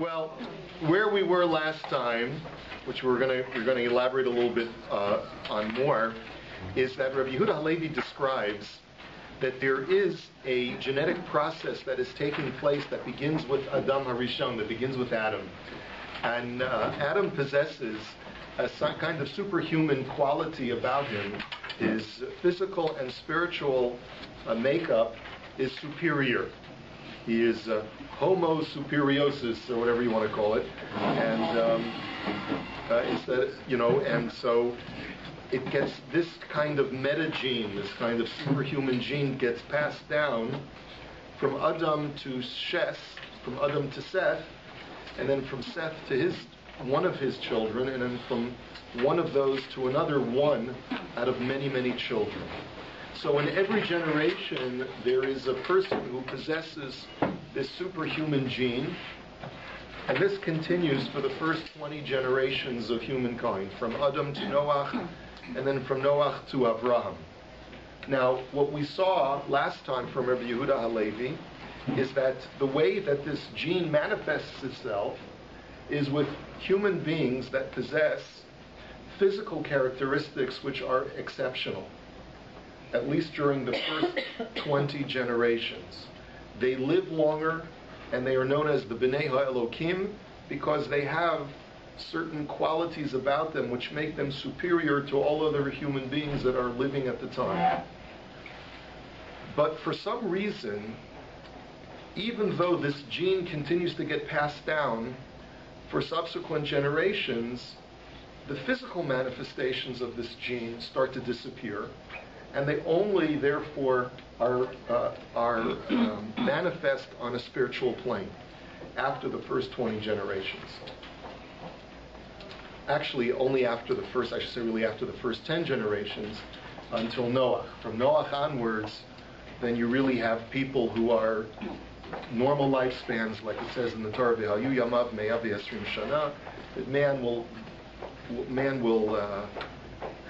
Well, where we were last time, which we're going to elaborate a little bit on more, is that Rabbi Yehuda Halevi describes that there is a genetic process that is taking place that begins with Adam Harishon, that begins with Adam. And Adam possesses a kind of superhuman quality about him. His physical and spiritual makeup is superior. He is homo superiosus, or whatever you want to call it. And and so it gets this kind of meta-gene, this kind of superhuman gene gets passed down from Adam to Seth, from Adam to Seth, and then from Seth to one of his children, and then from one of those to another one out of many, many children. So in every generation, there is a person who possesses this superhuman gene, and this continues for the first 20 generations of humankind, from Adam to Noach, and then from Noach to Avraham. Now, what we saw last time from Rabbi Yehuda Halevi is that the way that this gene manifests itself is with human beings that possess physical characteristics which are exceptional, at least during the first 20 generations. They live longer, and they are known as the B'nai HaElokim because they have certain qualities about them which make them superior to all other human beings that are living at the time. But for some reason, even though this gene continues to get passed down for subsequent generations, the physical manifestations of this gene start to disappear, and they only, therefore, are manifest on a spiritual plane after the first 20 generations. Actually, only after the first, really after the first 10 generations until Noach. From Noach onwards, then you really have people who are normal lifespans, like it says in the Torah, V'hayu yamav me'av v'yasrim shana, that man will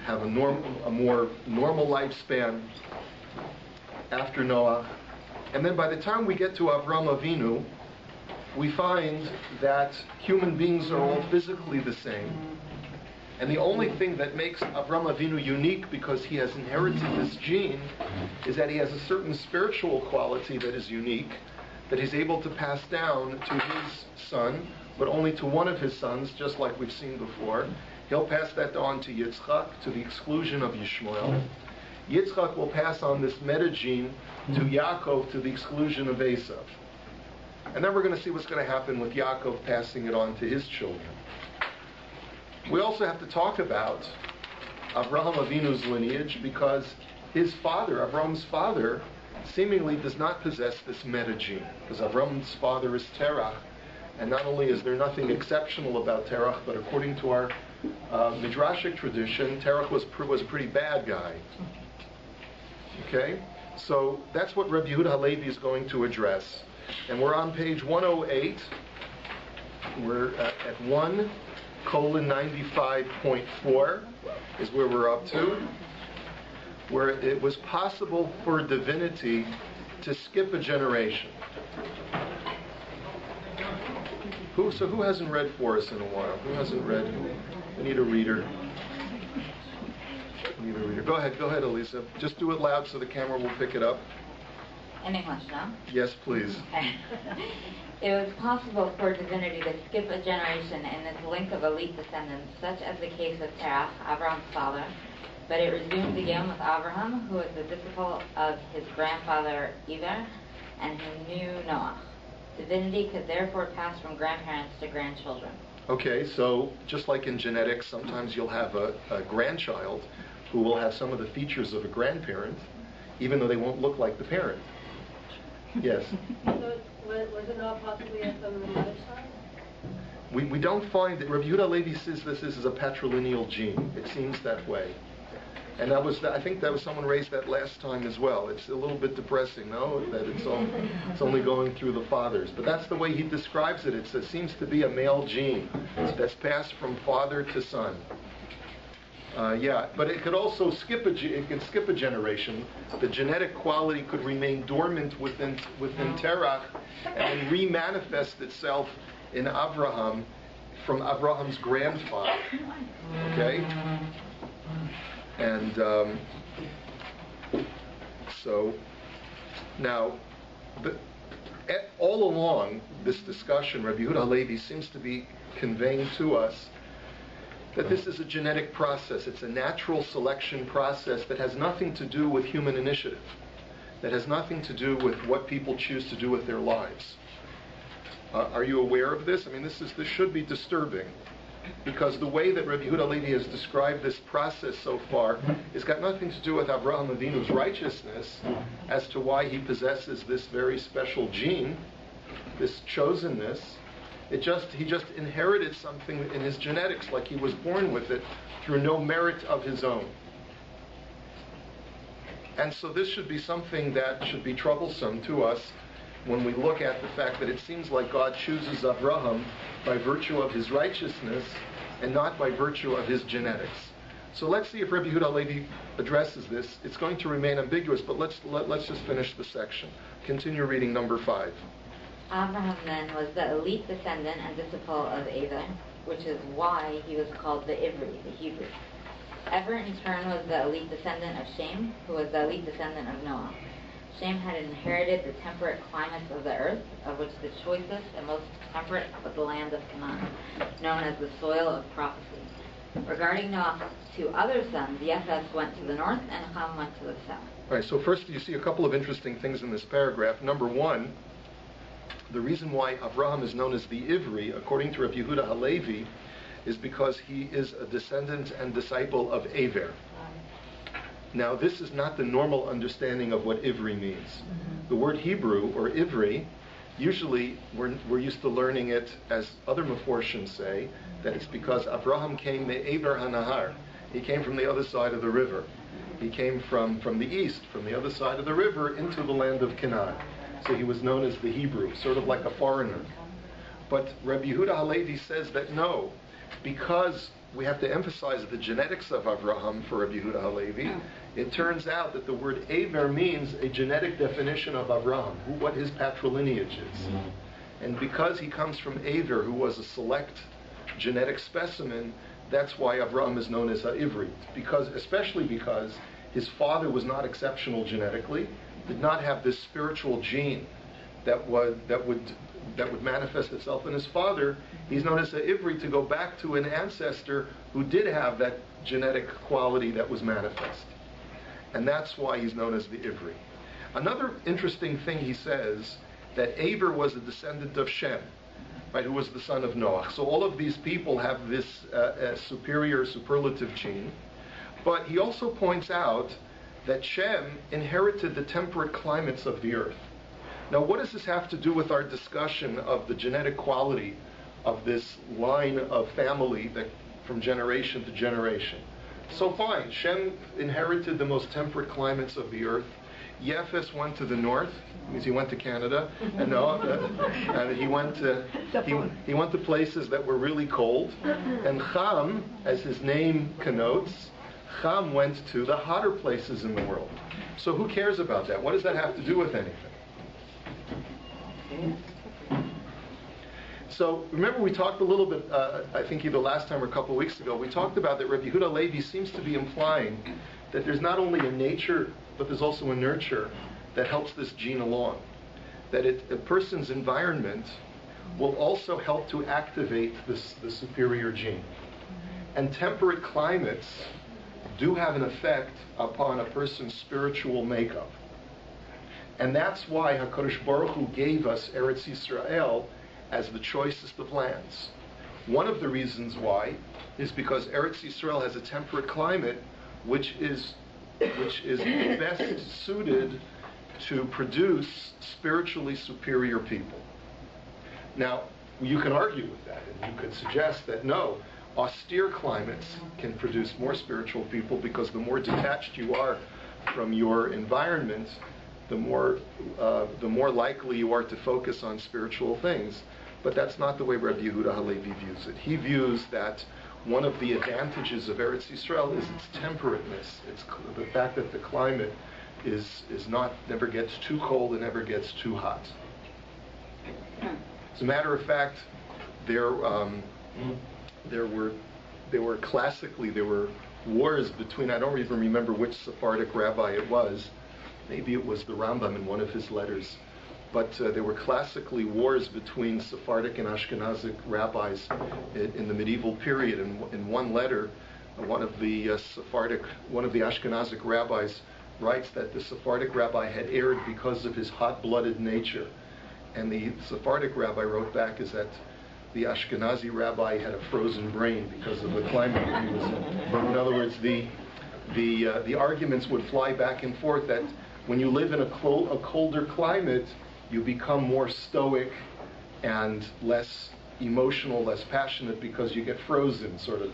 have a more normal lifespan after Noah. And then by the time we get to Avraham Avinu, we find that human beings are all physically the same. And the only thing that makes Avraham Avinu unique, because he has inherited this gene, is that he has a certain spiritual quality that is unique, that he's able to pass down to his son, but only to one of his sons, just like we've seen before. He'll pass that on to Yitzchak, to the exclusion of Yishmael. Yitzchak will pass on this meta-gene to Yaakov, to the exclusion of Esav. And then we're going to see what's going to happen with Yaakov passing it on to his children. We also have to talk about Avraham Avinu's lineage, because his father, Avraham's father, seemingly does not possess this meta-gene, because Avraham's father is Terach, and not only is there nothing exceptional about Terach, but according to our Midrashic tradition, Terach was a pretty bad guy. Okay? So that's what Rabbi Yehuda Halevi is going to address. And we're on page 108. We're at 1:95.4 is where we're up to, where it was possible for divinity to skip a generation. Who hasn't read for us in a while? Who hasn't read? We need a reader. Go ahead, Elisa. Just do it loud so the camera will pick it up. In English, no? Yes, please. Okay. It was possible for divinity to skip a generation in its link of elite descendants, such as the case with Terach, Abraham's father, but it resumed again with Avraham, who was the disciple of his grandfather Eber, and who knew Noah. Divinity could therefore pass from grandparents to grandchildren. Okay, so just like in genetics, sometimes you'll have a grandchild who will have some of the features of a grandparent, even though they won't look like the parent. Yes? So was it not possibly from the mother's side? We don't find that. Rabbi Yehuda Halevi says this is a patrilineal gene. It seems that way. And I think that was someone raised that last time as well. It's a little bit depressing, no? That it's only going through the fathers. But that's the way he describes it. It seems to be a male gene that's passed from father to son. But it could also skip a generation. The genetic quality could remain dormant within Terach and then re-manifest itself in Avraham from Avraham's grandfather. Okay? And so now, all along this discussion, Rabbi Yehuda Halevi seems to be conveying to us that this is a genetic process. It's a natural selection process that has nothing to do with human initiative, that has nothing to do with what people choose to do with their lives. Are you aware of this? I mean, this should be disturbing, because the way that Rabbi Yehuda Halevi has described this process so far has got nothing to do with Avraham Avinu's righteousness as to why he possesses this very special gene, this chosenness. He just inherited something in his genetics, like he was born with it through no merit of his own. And so this should be something that should be troublesome to us when we look at the fact that it seems like God chooses Avraham by virtue of his righteousness and not by virtue of his genetics. So let's see if Rabbi Yehuda Halevi addresses this. It's going to remain ambiguous, but let's just finish the section. Continue reading number 5. Avraham then was the elite descendant and disciple of Eva, which is why he was called the Ivri, the Hebrew. Ever in turn was the elite descendant of Shem, who was the elite descendant of Noah. Shem had inherited the temperate climates of the earth, of which the choicest and most temperate was the land of Canaan, known as the soil of prophecy. Regarding Noah's 2 other sons, Yoseph went to the north and Ham went to the south. All right, so first you see a couple of interesting things in this paragraph. Number 1, the reason why Avraham is known as the Ivri, according to Rabbi Yehuda Halevi, is because he is a descendant and disciple of Aver. Now, this is not the normal understanding of what Ivri means. The word Hebrew, or Ivri, usually we're used to learning it as other Meforshim say, that it's because Avraham came me'ever hanahar. He came from the other side of the river. He came from the east, from the other side of the river, into the land of Canaan. So he was known as the Hebrew, sort of like a foreigner. But Rabbi Yehuda Halevi says that no, because we have to emphasize the genetics of Avraham for Rabbi Yehuda Halevi, it turns out that the word Aver means a genetic definition of Avraham, what his patrilineage is. And because he comes from Aver, who was a select genetic specimen, that's why Avraham is known as Ivri, especially because his father was not exceptional genetically, did not have this spiritual gene that would manifest itself in his father. He's known as Ivri to go back to an ancestor who did have that genetic quality that was manifest. And that's why he's known as the Ivri. Another interesting thing he says, that Aver was a descendant of Shem, right, who was the son of Noah. So all of these people have this superlative gene. But he also points out that Shem inherited the temperate climates of the earth. Now, what does this have to do with our discussion of the genetic quality of this line of family that from generation to generation? So fine, Shem inherited the most temperate climates of the earth. Yoseph went to the north, means he went to Canada, and he went to places that were really cold. And Ham, as his name connotes, Ham went to the hotter places in the world. So who cares about that? What does that have to do with anything? So remember we talked a little bit, I think either last time or a couple of weeks ago, we talked about that Rabbi Yehuda Halevi seems to be implying that there's not only a nature, but there's also a nurture that helps this gene along. That a person's environment will also help to activate the superior gene. And temperate climates do have an effect upon a person's spiritual makeup. And that's why HaKadosh Baruch Hu gave us Eretz Yisrael as the choicest of lands. One of the reasons why is because Eretz Yisrael has a temperate climate which is best suited to produce spiritually superior people. Now, you can argue with that, and you could suggest that no, austere climates can produce more spiritual people because the more detached you are from your environment, the more likely you are to focus on spiritual things. But that's not the way Rabbi Yehuda Halevi views it. He views that one of the advantages of Eretz Yisrael is its temperateness. It's the fact that the climate never gets too cold and never gets too hot. As a matter of fact, there were wars between, I don't even remember which Sephardic rabbi it was. Maybe it was the Rambam in one of his letters. But there were classically wars between Sephardic and Ashkenazic rabbis in the medieval period. In one letter, one of the Ashkenazic rabbis writes that the Sephardic rabbi had erred because of his hot-blooded nature. And the Sephardic rabbi wrote back is that the Ashkenazi rabbi had a frozen brain because of the climate that he was in. In other words, the arguments would fly back and forth that when you live in a colder climate, you become more stoic and less emotional, less passionate because you get frozen, sort of,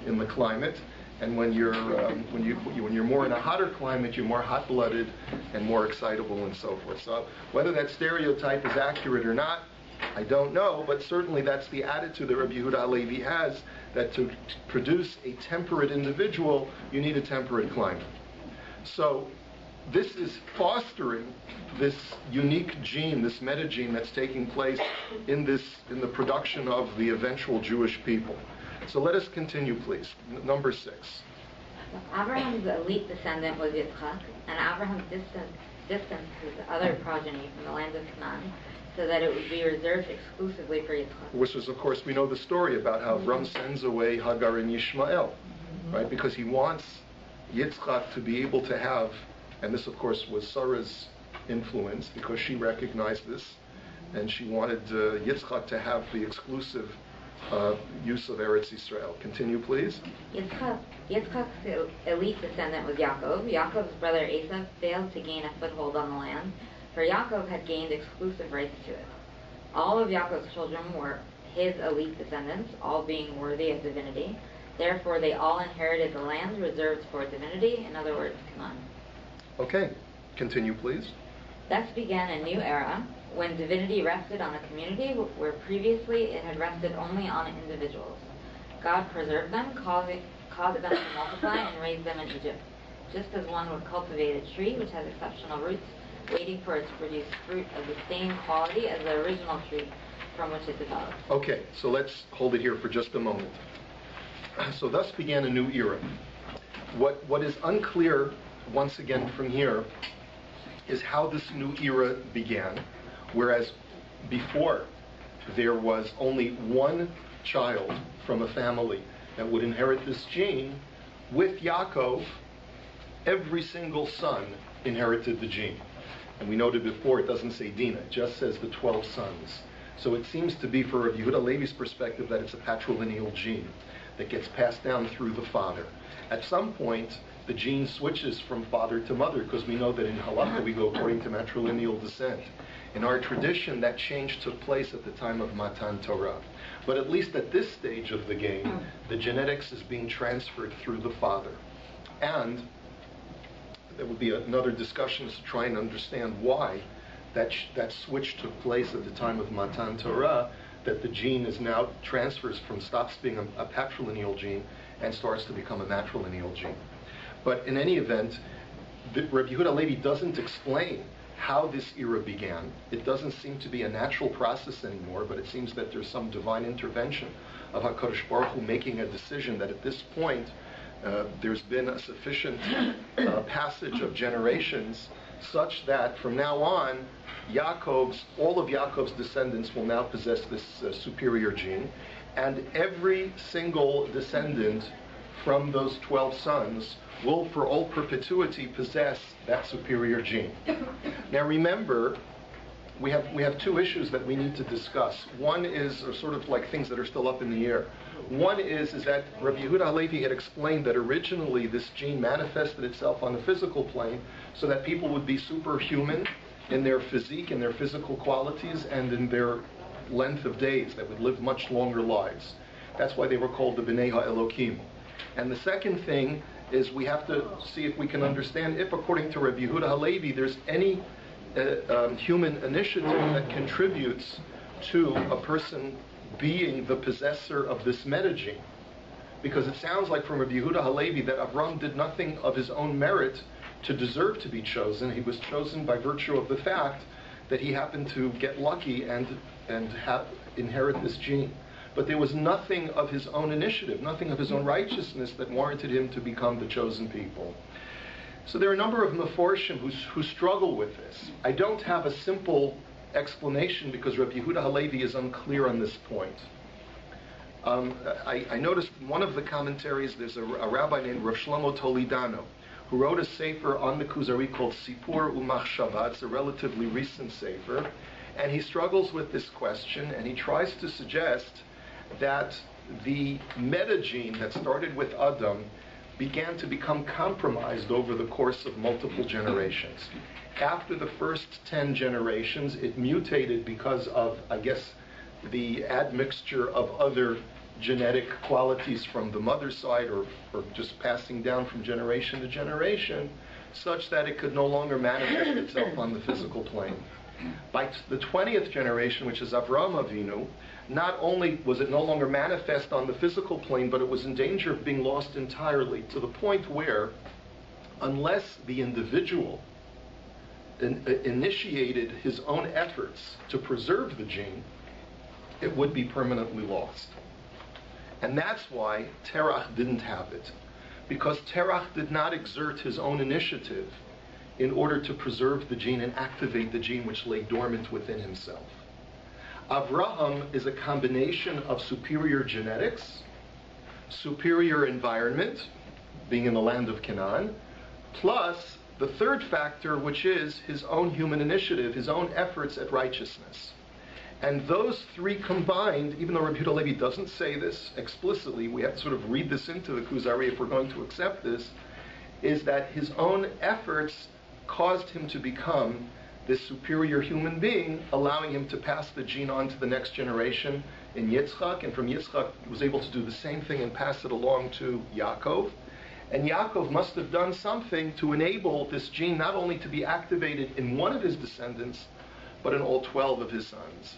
in the climate. And when you're more in a hotter climate, you're more hot-blooded and more excitable and so forth. So whether that stereotype is accurate or not, I don't know, but certainly that's the attitude that Rabbi Yehuda Halevi has, that to produce a temperate individual, you need a temperate climate. So this is fostering this unique gene, this metagene that's taking place in the production of the eventual Jewish people. So let us continue, please. Number 6. Abraham's elite descendant was Yitzchak, and Abraham distanced his other progeny from the land of Canaan, so that it would be reserved exclusively for Yitzchak. Which is, of course, we know the story about how Avraham sends away Hagar and Yishmael, right? Because he wants Yitzchak to be able to have, and this, of course, was Sarah's influence, because she recognized this, and she wanted Yitzchak to have the exclusive use of Eretz Yisrael. Continue, please. Yitzchak's elite descendant was Yaakov. Yaakov's brother Esav failed to gain a foothold on the land, for Yaakov had gained exclusive rights to it. All of Yaakov's children were his elite descendants, all being worthy of divinity. Therefore, they all inherited the land reserved for divinity, in other words, Canaan. Okay, continue, please. Thus began a new era, when divinity rested on a community where previously it had rested only on individuals. God preserved them, caused them to multiply and raise them in Egypt, just as one would cultivate a tree which has exceptional roots, waiting for it to produce fruit of the same quality as the original tree from which it developed. Okay, so let's hold it here for just a moment. So thus began a new era. What is unclear, once again from here, is how this new era began, whereas before there was only one child from a family that would inherit this gene. With Yaakov, every single son inherited the gene. And we noted before, it doesn't say Dinah, it just says the 12 sons. So it seems to be, for Rabbi Yehuda Halevi's perspective, that it's a patrilineal gene that gets passed down through the father. At some point, the gene switches from father to mother, because we know that in Halakha we go according to matrilineal descent. In our tradition, that change took place at the time of Matan Torah. But at least at this stage of the game, the genetics is being transferred through the father. And there will be another discussion to try and understand why that switch took place at the time of Matan Torah, that the gene is now stops being a patrilineal gene and starts to become a matrilineal gene. But in any event, Rabbi Yehuda Halevi doesn't explain how this era began. It doesn't seem to be a natural process anymore, but it seems that there's some divine intervention of HaKadosh Baruch Hu making a decision that at this point there's been a sufficient passage of generations such that from now on, all of Yaakov's descendants will now possess this superior gene, and every single descendant from those 12 sons will for all perpetuity possess that superior gene. Now remember, we have two issues that we need to discuss. One is sort of like things that are still up in the air. One is that Rabbi Yehuda Halevi had explained that originally this gene manifested itself on the physical plane so that people would be superhuman in their physique and their physical qualities and in their length of days, that would live much longer lives. That's why they were called the B'nai HaElokim. And the second thing is we have to see if we can understand if, according to Rabbi Yehuda Halevi, there's any human initiative that contributes to a person being the possessor of this metagene. Because it sounds like from Rabbi Yehuda Halevi that Avraham did nothing of his own merit to deserve to be chosen. He was chosen by virtue of the fact that he happened to get lucky and inherit this gene. But there was nothing of his own initiative, nothing of his own righteousness that warranted him to become the chosen people. So there are a number of Meforshim who struggle with this. I don't have a simple explanation because Rabbi Yehuda Halevi is unclear on this point. I noticed in one of the commentaries there's a rabbi named Rav Shlomo Toledano who wrote a sefer on the Kuzari called Sipur Umachshava. It's a relatively recent sefer, and he struggles with this question, and he tries to suggest that the metagene that started with Adam began to become compromised over the course of multiple generations. After the first 10 generations, it mutated because of, I guess, the admixture of other genetic qualities from the mother's side or just passing down from generation to generation, such that it could no longer manifest itself on the physical plane. By the 20th generation, which is Avraham Avinu, not only was it no longer manifest on the physical plane, but it was in danger of being lost entirely, to the point where, unless the individual initiated his own efforts to preserve the gene, it would be permanently lost. And that's why Terach didn't have it, because Terach did not exert his own initiative in order to preserve the gene and activate the gene which lay dormant within himself. Avraham is a combination of superior genetics, superior environment, being in the land of Canaan, plus the third factor, which is his own human initiative, his own efforts at righteousness. And those three combined, even though Rabbi Yehuda Levi doesn't say this explicitly, we have to sort of read this into the Kuzari if we're going to accept this, is that his own efforts caused him to become this superior human being, allowing him to pass the gene on to the next generation in Yitzchak, and from Yitzchak he was able to do the same thing and pass it along to Yaakov. And Yaakov must have done something to enable this gene not only to be activated in one of his descendants, but in all 12 of his sons.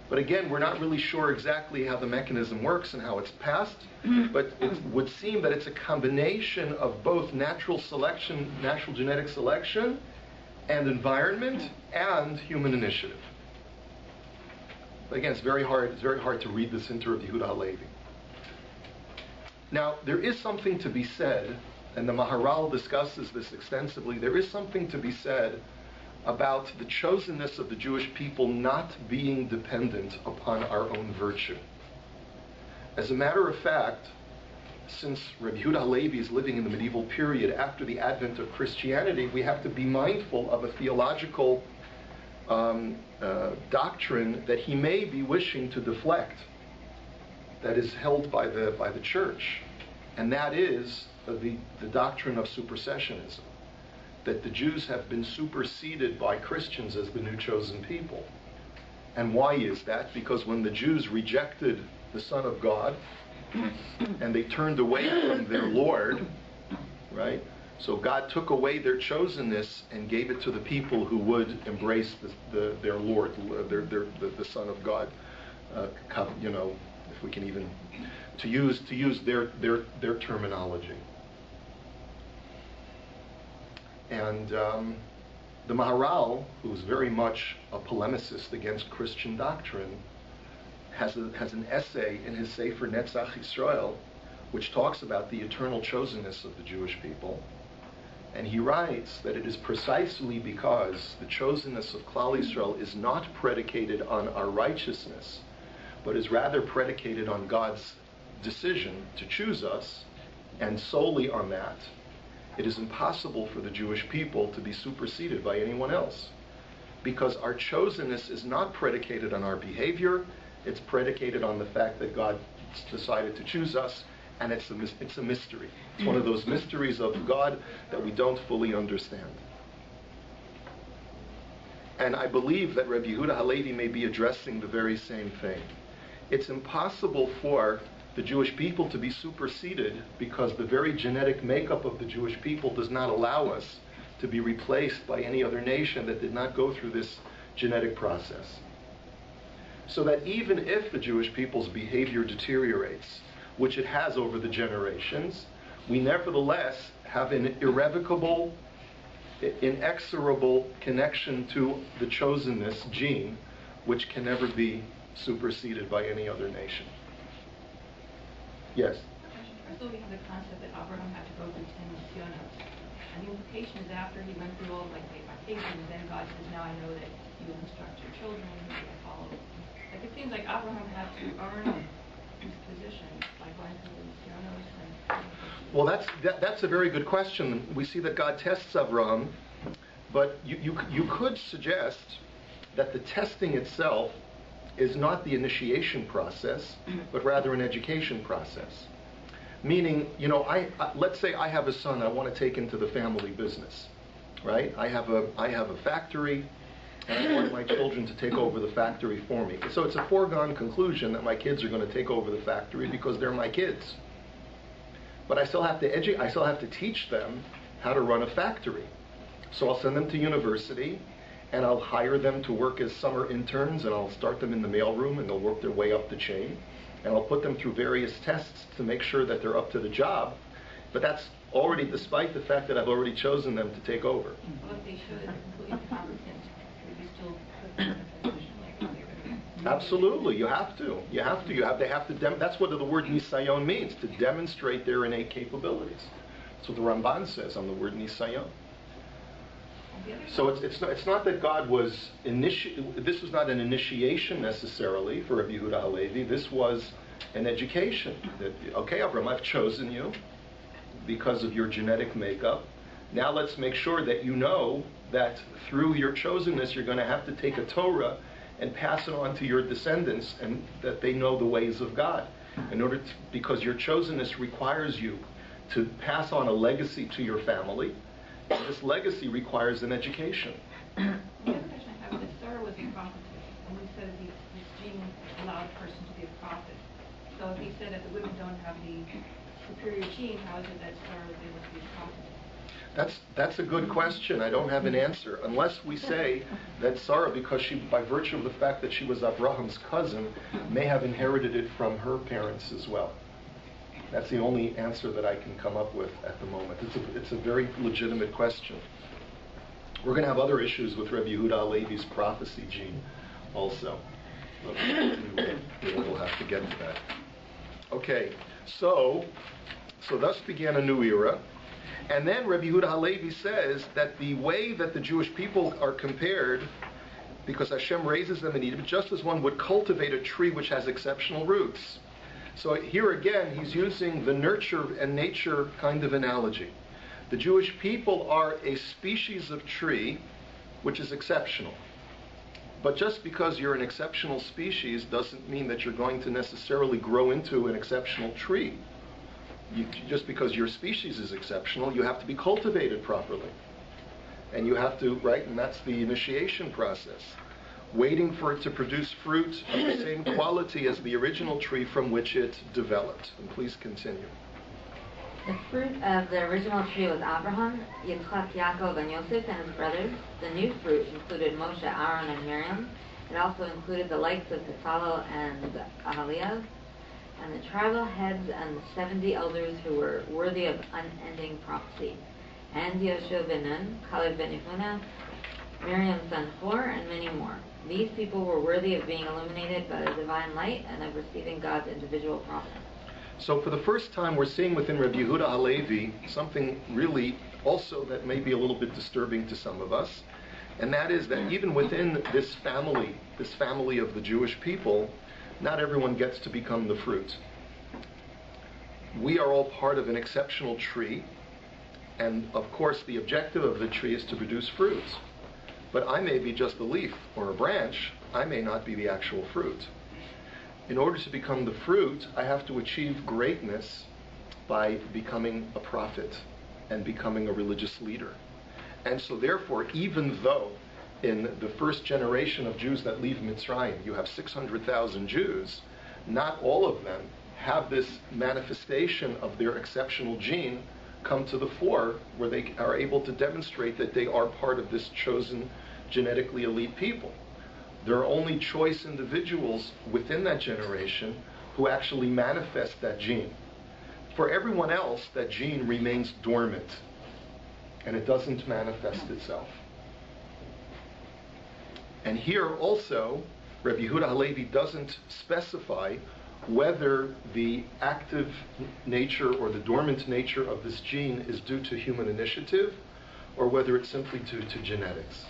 But again, we're not really sure exactly how the mechanism works and how it's passed, but it would seem that it's a combination of both natural selection, natural genetic selection, and environment, and human initiative. But again, it's very hard to read this into Rabbi Yehuda Halevi. Now, there is something to be said, and the Maharal discusses this extensively, there is something to be said about the chosenness of the Jewish people not being dependent upon our own virtue. As a matter of fact, since Rabbi Yehuda Halevi is living in the medieval period after the advent of Christianity, we have to be mindful of a theological doctrine that he may be wishing to deflect, that is held by the church, and that is the doctrine of supersessionism, that the Jews have been superseded by Christians as the new chosen people. And why is that? Because when the Jews rejected the Son of God and they turned away from their Lord, right? So God took away their chosenness and gave it to the people who would embrace their Lord, the Son of God. If we can even to use their terminology. And the Maharal, who's very much a polemicist against Christian doctrine, has an essay in his Sefer Netzach Yisrael, which talks about the eternal chosenness of the Jewish people. And he writes that it is precisely because the chosenness of Klal Yisrael is not predicated on our righteousness, but is rather predicated on God's decision to choose us, and solely on that, it is impossible for the Jewish people to be superseded by anyone else. Because our chosenness is not predicated on our behavior, it's predicated on the fact that God decided to choose us, and it's a mystery. It's one of those mysteries of God that we don't fully understand. And I believe that Rabbi Yehuda Halevi may be addressing the very same thing. It's impossible for the Jewish people to be superseded because the very genetic makeup of the Jewish people does not allow us to be replaced by any other nation that did not go through this genetic process. So that even if the Jewish people's behavior deteriorates, which it has over the generations, we nevertheless have an irrevocable, inexorable connection to the chosenness gene, which can never be superseded by any other nation. Yes? First of all, we have the concept that Avraham had to go through 10 nisyonos. And the implication is after he went through all, like, the occasions, then God says, now I know that you will instruct your children, you will follow. Like, it seems like Avraham had to earn his position by going through the nisyonos. Well, that's a very good question. We see that God tests Avraham, but you could suggest that the testing itself is not the initiation process, but rather an education process. Meaning, let's say I have a son I want to take into the family business, right? I have a factory, and I want my children to take over the factory for me. So it's a foregone conclusion that my kids are going to take over the factory because they're my kids. But I still have to teach them how to run a factory. So I'll send them to university, and I'll hire them to work as summer interns, and I'll start them in the mailroom, and they'll work their way up the chain. And I'll put them through various tests to make sure that they're up to the job. But that's already despite the fact that I've already chosen them to take over. Well, if they should completely competent, would you still put them in a position like how they were? Absolutely, you have to. They have to. That's what the word nisayon means, to demonstrate their innate capabilities. That's what the Ramban says on the word nisayon. So it's not that God was this was not an initiation necessarily for Rabbi Yehuda Halevi. This was an education. That, okay, Avraham, I've chosen you because of your genetic makeup. Now let's make sure that you know that through your chosenness you're going to have to take a Torah and pass it on to your descendants, and that they know the ways of God. Because your chosenness requires you to pass on a legacy to your family. This legacy requires an education. The other question I have is that Sarah was a prophetess, and we said that this gene allowed a person to be a prophet. So if he said that the women don't have the superior gene, how is it that Sarah was able to be a prophetess? That's a good question. I don't have an answer. Unless we say that Sarah, because she, by virtue of the fact that she was Avraham's cousin, may have inherited it from her parents as well. That's the only answer that I can come up with at the moment. It's a very legitimate question. We're going to have other issues with Rabbi Yehuda Halevi's prophecy gene also. We'll have to get to that. Okay, so thus began a new era. And then Rabbi Yehuda Halevi says that the way that the Jewish people are compared, because Hashem raises them in Egypt, just as one would cultivate a tree which has exceptional roots. So here again, he's using the nurture and nature kind of analogy. The Jewish people are a species of tree which is exceptional. But just because you're an exceptional species doesn't mean that you're going to necessarily grow into an exceptional tree. Just because your species is exceptional, you have to be cultivated properly. And you have to, right, and that's the initiation process. Waiting for it to produce fruit of the same quality as the original tree from which it developed. And please continue. The fruit of the original tree was Avraham, Yitzchak, Yaakov, and Yoseph and his brothers. The new fruit included Moshe, Aaron, and Miriam. It also included the likes of Bezalel and Ahaliah, and the tribal heads and the 70 elders who were worthy of unending prophecy, and Yoshua ben Nun, Caleb ben Yefuneh, Miriam's son Hor, and many more. These people were worthy of being illuminated by the divine light and of receiving God's individual promise. So for the first time, we're seeing within Rabbi Yehuda Halevi something really also that may be a little bit disturbing to some of us, and that is that even within this family of the Jewish people, not everyone gets to become the fruit. We are all part of an exceptional tree, and of course the objective of the tree is to produce fruit. But I may be just a leaf or a branch. I may not be the actual fruit. In order to become the fruit, I have to achieve greatness by becoming a prophet and becoming a religious leader. And so therefore, even though in the first generation of Jews that leave Mitzrayim, you have 600,000 Jews, not all of them have this manifestation of their exceptional gene come to the fore, where they are able to demonstrate that they are part of this chosen genetically elite people. There are only choice individuals within that generation who actually manifest that gene. For everyone else, that gene remains dormant, and it doesn't manifest itself. And here also, Rabbi Yehuda Halevi doesn't specify whether the active nature or the dormant nature of this gene is due to human initiative or whether it's simply due to genetics.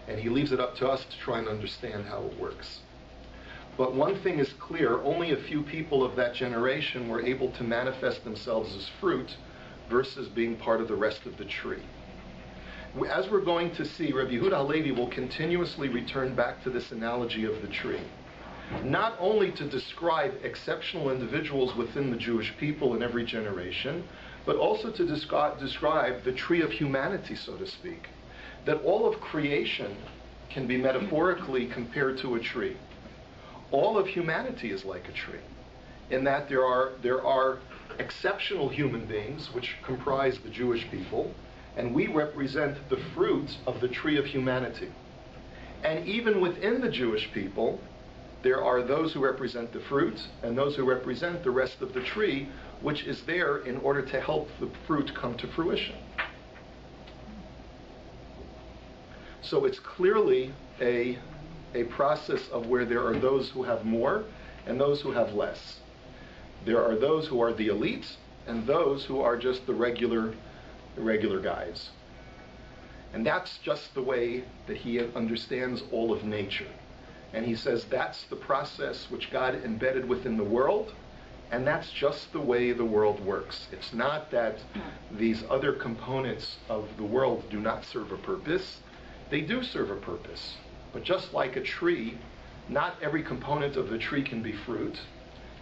And he leaves it up to us to try and understand how it works. But one thing is clear, only a few people of that generation were able to manifest themselves as fruit versus being part of the rest of the tree. As we're going to see, Rabbi Yehuda Halevi will continuously return back to this analogy of the tree, not only to describe exceptional individuals within the Jewish people in every generation, but also to describe the tree of humanity, so to speak, that all of creation can be metaphorically compared to a tree. All of humanity is like a tree, in that there are exceptional human beings, which comprise the Jewish people, and we represent the fruit of the tree of humanity. And even within the Jewish people, there are those who represent the fruit and those who represent the rest of the tree, which is there in order to help the fruit come to fruition. So it's clearly a process of where there are those who have more and those who have less. There are those who are the elites and those who are just the regular guys. And that's just the way that he understands all of nature. And he says that's the process which God embedded within the world, and that's just the way the world works. It's not that these other components of the world do not serve a purpose. They do serve a purpose. But just like a tree, not every component of the tree can be fruit.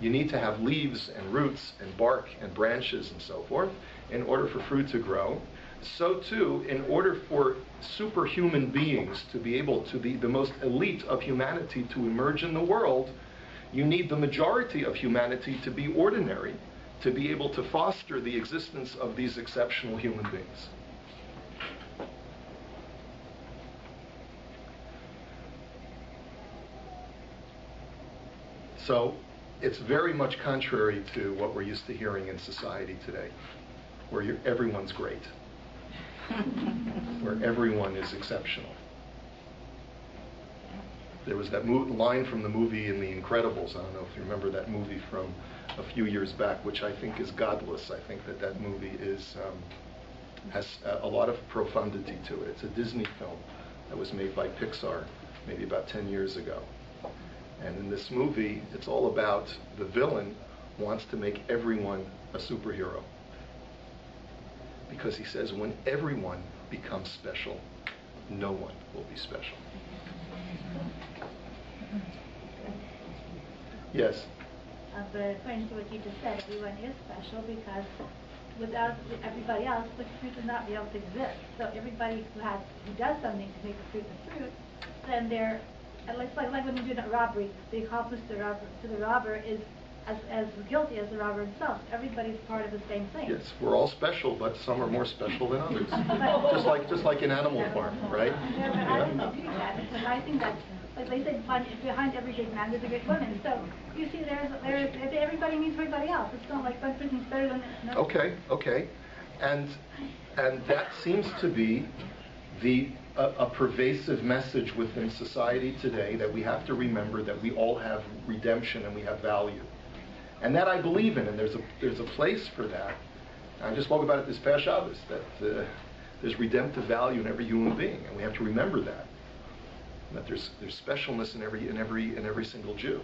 You need to have leaves and roots and bark and branches and so forth in order for fruit to grow. So too, in order for superhuman beings to be able to be the most elite of humanity to emerge in the world, you need the majority of humanity to be ordinary, to be able to foster the existence of these exceptional human beings. So it's very much contrary to what we're used to hearing in society today, where everyone's great, where everyone is exceptional. There was that line from the movie in The Incredibles. I don't know if you remember that movie from a few years back, which I think is godless. I think that movie has a lot of profundity to it. It's a Disney film that was made by Pixar maybe about 10 years ago. And in this movie, it's all about the villain wants to make everyone a superhero. Because he says when everyone becomes special, no one will be special. Yes? But according to what you just said, everyone is special because without everybody else, the fruit would not be able to exist. So everybody who does something to make the fruit the fruit, then they're, it's like when you do a robbery, the accomplice to the robber is as guilty as the robber himself. Everybody's part of the same thing. Yes, we're all special, but some are more special than others. just like in Animal Farm, right? Yeah, but I don't agree with that because I think that, like they say, behind every great man there's a great woman. So you see, there's everybody needs everybody else. It's not like one person's better than another. Okay, and that seems to be a pervasive message within society today, that we have to remember that we all have redemption and we have value. And that I believe in, and there's a place for that. I just spoke about it this past Shabbos, that there's redemptive value in every human being, and we have to remember that. And that there's specialness in every single Jew.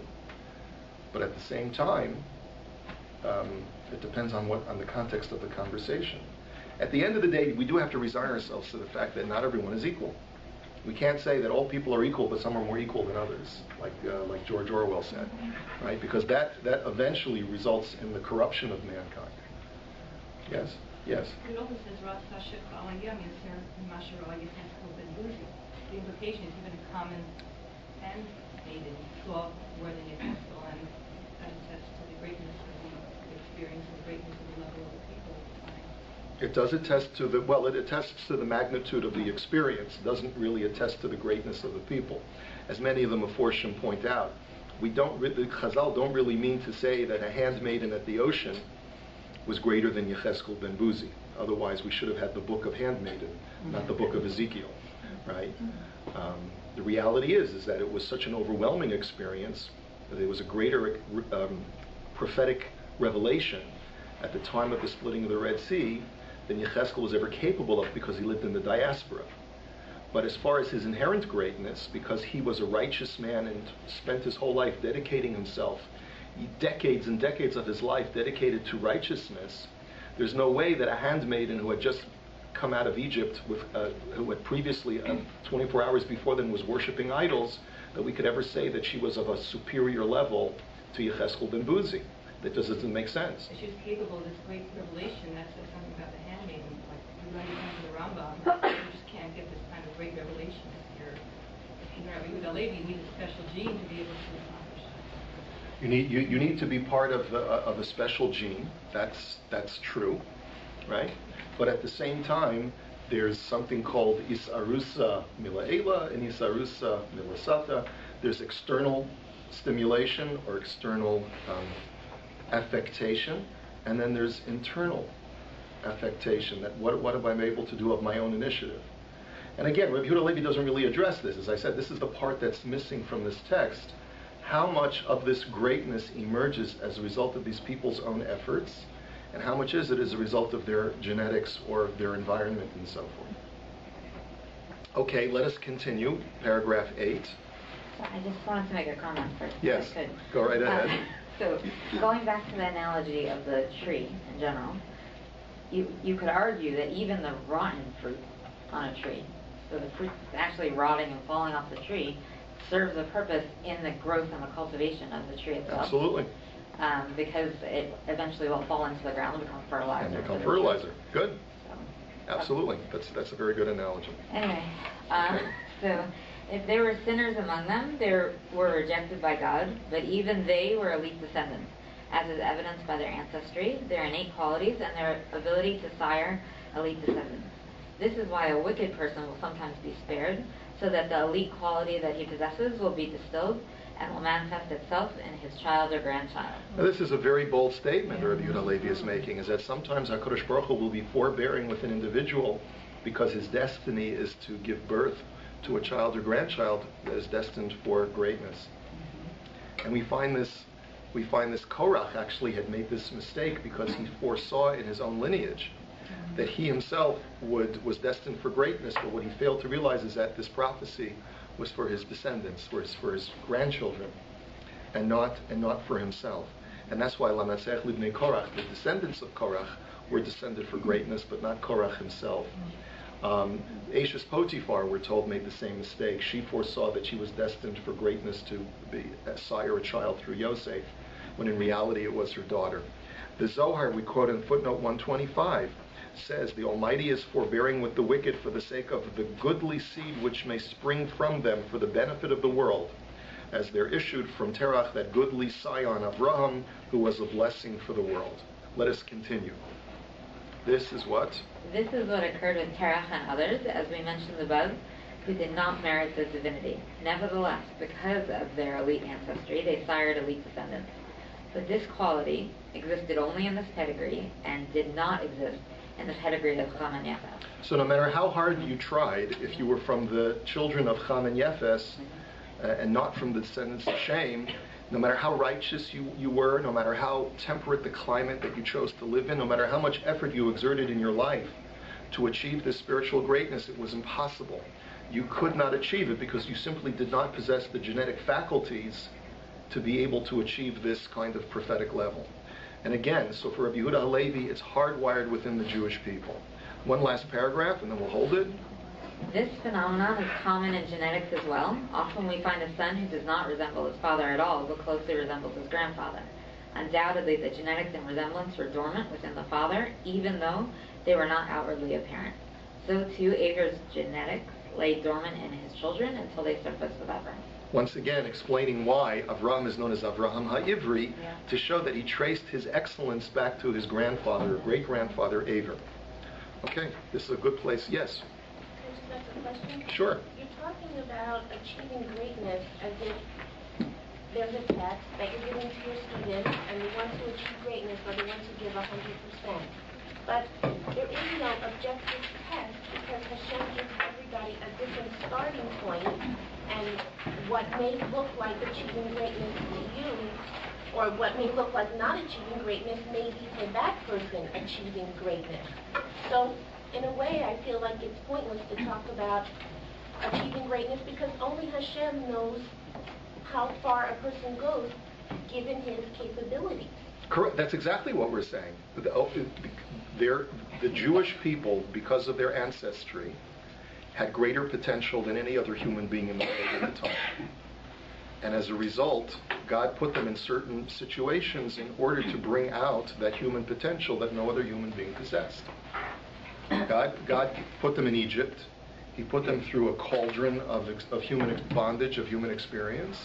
But at the same time, it depends on the context of the conversation. At the end of the day, we do have to resign ourselves to the fact that not everyone is equal. We can't say that all people are equal, but some are more equal than others, like George Orwell said, right? Because that eventually results in the corruption of mankind. Yes? Yes? It also says, the implication is even a common handmaiden saw more than Yoseph, and that attests to the greatness of the experience and the greatness of the level of the people. It does attest to it attests to the magnitude of the experience. It doesn't really attest to the greatness of the people. As many of the Meforshim point out, the Chazal don't really mean to say that a handmaiden at the ocean was greater than Yecheskel ben Buzi. Otherwise, we should have had the book of Handmaiden, not the book of Ezekiel, right? The reality is that it was such an overwhelming experience that there was a greater prophetic revelation at the time of the splitting of the Red Sea than Yechezkel was ever capable of, because he lived in the diaspora. But as far as his inherent greatness, because he was a righteous man and spent his whole life dedicating himself, decades and decades of his life dedicated to righteousness, there's no way that a handmaiden who had just come out of Egypt, who had previously, 24 hours before then, was worshiping idols, that we could ever say that she was of a superior level to Yechezkel ben Buzi. That just doesn't make sense. She was capable of this great revelation. That says something about the handmaiden. Like, you run into the Rambam, you just can't get this kind of great revelation if you're Rabbi Yehuda Levi. You need a special gene to be able to accomplish that. You need to be part of a special gene. That's true, right? But at the same time, there's something called Isarusa Mila'ela and Isarusa Milasata. There's external stimulation or external affectation, and then there's internal affectation, that what am I able to do of my own initiative. And again, Rabbi Yehuda Levi doesn't really address this. As I said, this is the part that's missing from this text. How much of this greatness emerges as a result of these people's own efforts, and how much is it as a result of their genetics or their environment and so forth. Okay, let us continue. Paragraph 8. I just wanted to make a comment first. Yes, if I could. go right ahead. So, going back to the analogy of the tree in general, you could argue that even the rotten fruit on a tree, so the fruit actually rotting and falling off the tree, serves a purpose in the growth and the cultivation of the tree itself. Absolutely. Because it eventually will fall into the ground and become fertilizer. And become fertilizer. Good. So, Absolutely. That's a very good analogy. Anyway, so if there were sinners among them, they were rejected by God, but even they were elite descendants, as is evidenced by their ancestry, their innate qualities, and their ability to sire elite descendants. This is why a wicked person will sometimes be spared, so that the elite quality that he possesses will be distilled and will manifest itself in his child or grandchild. Now, this is a very bold statement Rabbi Yehuda Levi is making, is that sometimes HaKadosh Baruch Hu will be forbearing with an individual because his destiny is to give birth to a child or grandchild that is destined for greatness. And we find this Korach actually had made this mistake because he foresaw in his own lineage that he himself was destined for greatness, but what he failed to realize is that this prophecy was for his descendants, for his grandchildren, and not for himself. And that's why Lamatzech Libnei Korach, the descendants of Korach, were descended for greatness, but not Korach himself. Ashes Potiphar, we're told, made the same mistake. She foresaw that she was destined for greatness to sire a child through Yoseph, when in reality it was her daughter. The Zohar, we quote in footnote 125, says, "The Almighty is forbearing with the wicked for the sake of the goodly seed which may spring from them for the benefit of the world, as there issued from Terach that goodly scion Avraham, who was a blessing for the world." Let us continue. This is what? This is what occurred with Terach and others, as we mentioned above, who did not merit the divinity. Nevertheless, because of their elite ancestry, they sired elite descendants. But this quality existed only in this pedigree and did not exist in the pedigree of Cham and Yefes. So no matter how hard you tried, if you were from the children of Cham and Yefes, and not from the descendants of Shem, no matter how righteous you were, no matter how temperate the climate that you chose to live in, no matter how much effort you exerted in your life to achieve this spiritual greatness, it was impossible. You could not achieve it because you simply did not possess the genetic faculties to be able to achieve this kind of prophetic level. And again, so for Rabbi Yehuda Halevi, it's hardwired within the Jewish people. One last paragraph, and then we'll hold it. This phenomenon is common in genetics as well. Often we find a son who does not resemble his father at all, but closely resembles his grandfather. Undoubtedly, the genetics and resemblance were dormant within the father, even though they were not outwardly apparent. So too, Aver's genetics lay dormant in his children until they surfaced with Avraham. Once again, explaining why Avraham is known as Avraham HaIvri, to show that he traced his excellence back to his grandfather, great-grandfather, Aver. Okay, this is a good place. Yes? Can I just ask a question? Sure. You're talking about achieving greatness as if there's a test that you're giving to your students, and they want to achieve greatness, or they want to give 100%. But there is no objective test because Hashem gives everybody a different starting point, what may look like achieving greatness to you, or what may look like not achieving greatness, may be for that person achieving greatness. So, in a way, I feel like it's pointless to talk about achieving greatness because only Hashem knows how far a person goes given his capabilities. Correct. That's exactly what we're saying. The Jewish people, because of their ancestry, had greater potential than any other human being in the world at the time. And as a result, God put them in certain situations in order to bring out that human potential that no other human being possessed. God put them in Egypt. He put them through a cauldron of human bondage, of human experience,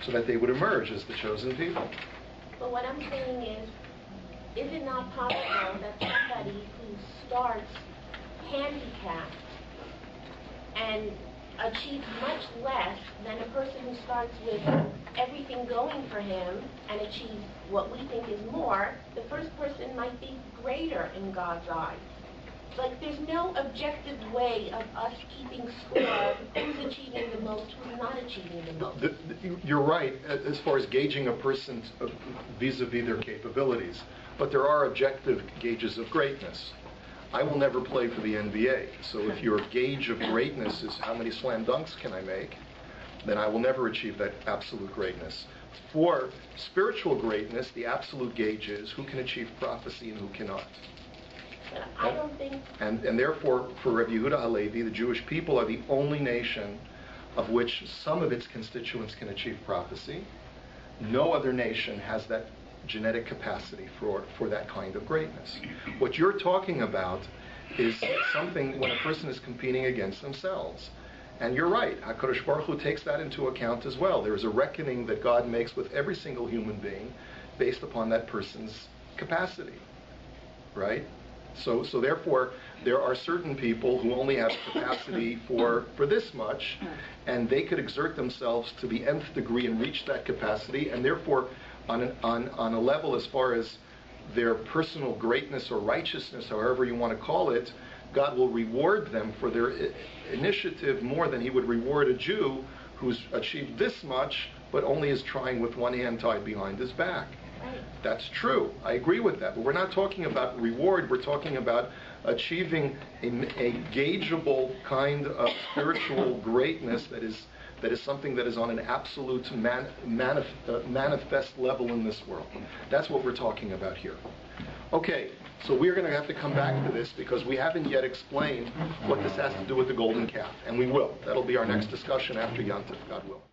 so that they would emerge as the chosen people. But what I'm saying is it not possible that somebody who starts handicapped and achieves much less than a person who starts with everything going for him and achieves what we think is more, the first person might be greater in God's eyes? Like, there's no objective way of us keeping score of who's achieving the most, who's not achieving the most. You're right as far as gauging a person vis-a-vis their capabilities, but there are objective gauges of greatness. I will never play for the NBA, so if your gauge of greatness is how many slam dunks can I make, then I will never achieve that absolute greatness. For spiritual greatness, the absolute gauge is who can achieve prophecy and who cannot. I don't think... And therefore, for Rabbi Yehuda Halevi, the Jewish people are the only nation of which some of its constituents can achieve prophecy. No other nation has that genetic capacity for that kind of greatness. What you're talking about is something when a person is competing against themselves. And you're right, HaKadosh Baruch Hu takes that into account as well. There is a reckoning that God makes with every single human being based upon that person's capacity, right? So therefore, there are certain people who only have capacity for this much, and they could exert themselves to the nth degree and reach that capacity, and therefore, on a level as far as their personal greatness or righteousness, however you want to call it, God will reward them for their initiative more than he would reward a Jew who's achieved this much, but only is trying with one hand tied behind his back. That's true. I agree with that. But we're not talking about reward. We're talking about achieving a gaugeable kind of spiritual greatness that is something that is on an absolute manifest level in this world. That's what we're talking about here. Okay, so we're going to have to come back to this because we haven't yet explained what this has to do with the golden calf. And we will. That'll be our next discussion after Yom Tov, God will.